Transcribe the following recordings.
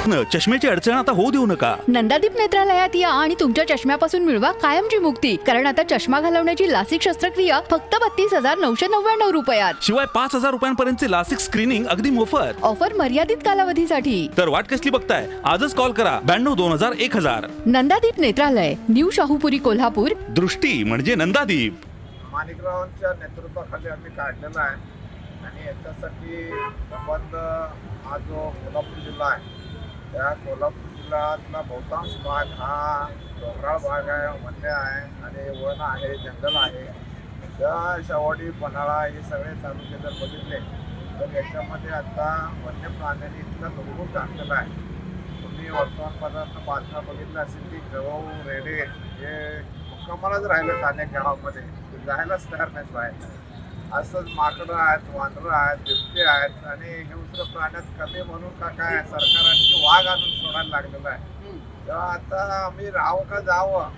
दुखणं, चष्म्याची अडचण आता होऊ देऊ नका. नंदादीप नेत्रालयात या आणि तुमच्या चष्म्यापासून मिळवा कायमची मुक्ती. कारण आता चष्मा घालवण्याची लासिक शस्त्रक्रिया फक्त 32,999 रुपयात. शिवाय 5,000 रुपयांपर्यंतचे लासिक स्क्रीनिंग अगदी मोफत. ऑफर मर्यादित कालावधीसाठी. तर वाट कसली बघताय, आजच कॉल करा 92-2000-1000. नंदादीप नेत्रालय, न्यू शाहूपुरी, कोल्हापूर. दृष्टी म्हणजे नंदादीप. माणिकरावांच्या नेतृत्वाखाली आम्ही काढलेला आहे आणि याच्यासाठी संबंध हा जो कोल्हापूर जिल्हा आहे त्या कोल्हापूर जिल्ह्यातला बहुतांश भाग हा डोंगराळ भाग आहे, वन्य आहे आणि वन आहे, जंगल आहे. त्या शेवाडी, पन्हाळा हे सगळे तालुके जर बघितले तर याच्यामध्ये आता वन्य प्राण्यांनी इतका दुर्गुण टाकलेला आहे. तुम्ही वर्तमानपत्रातनं बातम्या बघितल्या असेल की गहू, रेडे हे मुक्कामालाच राहिलेत अनेक गावामध्ये, जायलाच तयार नाहीत बाहेर. असंच माकडं आहेत, वांदरं आहेत, बिबटे आहेत आणि हिंस्र प्राण्यात कमी म्हणून का काय सरकारांची वाघ आणून सोडायला लागलेला आहे. तेव्हा आता आम्ही राहावं का जावं,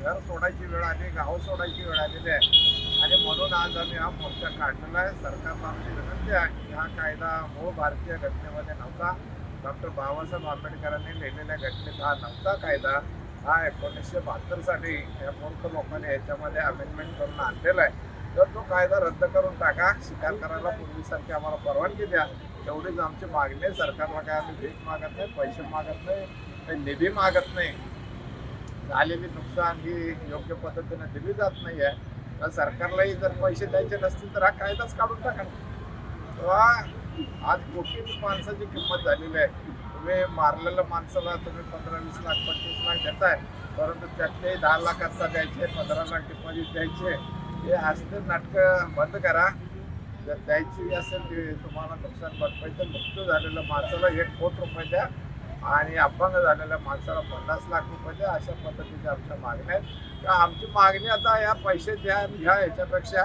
घर सोडायची वेळ आली, गाव सोडायची वेळ आलेली आहे आणि म्हणून आज आम्ही हा मोर्चा काढलेला आहे. सरकारला आमची विनंती आहे की हा कायदा मूळ भारतीय घटनेमध्ये नव्हता. डॉक्टर बाबासाहेब आंबेडकरांनी लिहिलेल्या घटनेत हा नव्हता कायदा. हा 1972 साली या मूर्ख लोकांनी याच्यामध्ये अमेंडमेंट करून आणलेला आहे. तर तो कायदा रद्द करून टाका, शिकार करायला पूर्वीसारखी आम्हाला परवानगी द्या, एवढीच आमची मागणी आहे. सरकारला काय आम्ही भीक मागत नाही, पैसे मागत नाही, काही निधी मागत नाही. झालेली नुकसान ही योग्य पद्धतीने दिली जात नाही आहे. तर सरकारलाही जर पैसे द्यायचे नसतील तर हा कायदाच काढून टाका. तेव्हा आज कोटी माणसाची किंमत झालेली आहे. तुम्ही मारलेल्या माणसाला तुम्ही 15-20 लाख 25 लाख देताय, परंतु त्यातले 10 लाखाचा द्यायचे, 15 लाख डिपॉझिट द्यायचे. हे हसते नाटकं बंद करा. जर द्यायची असेल की तुम्हाला नुकसान भरपाई तर मृत्यू झालेल्या माणसाला 1 कोटी रुपये द्या आणि अपंग झालेल्या माणसाला 50 लाख रुपये द्या. अशा पद्धतीच्या आमच्या मागण्या आहेत. तर आमची मागणी आता या पैसे द्या घ्या याच्यापेक्षा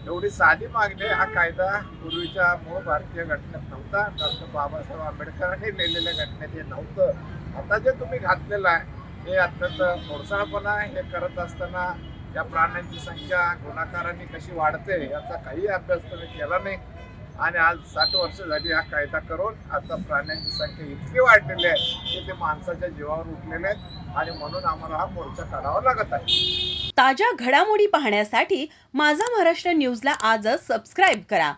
एवढी साधी मागणी आहे. हा कायदा पूर्वीच्या मूळ भारतीय घटनेत नव्हता. डॉक्टर बाबासाहेब आंबेडकरांनी लिहिलेल्या घटनेत हे नव्हतं. आता जे तुम्ही घातलेलं आहे हे अत्यंत मोडसाळपणा आहे. हे करत असताना या प्राण्यांची संख्या गुणाकारांनी कशी वाढते याचा काही अभ्यास तुम्ही केला नाही आणि आज 60 वर्ष झाली हा कायदा करून आता प्राण्यांची संख्या इतकी वाढलेली आहे की ते माणसाच्या जीवावर उठलेले आहेत आणि म्हणून आम्हाला हा मोर्चा काढावा लागत आहे. ताज्या घडामोडी पाहण्यासाठी माझा महाराष्ट्र न्यूजला आजच सबस्क्राईब करा.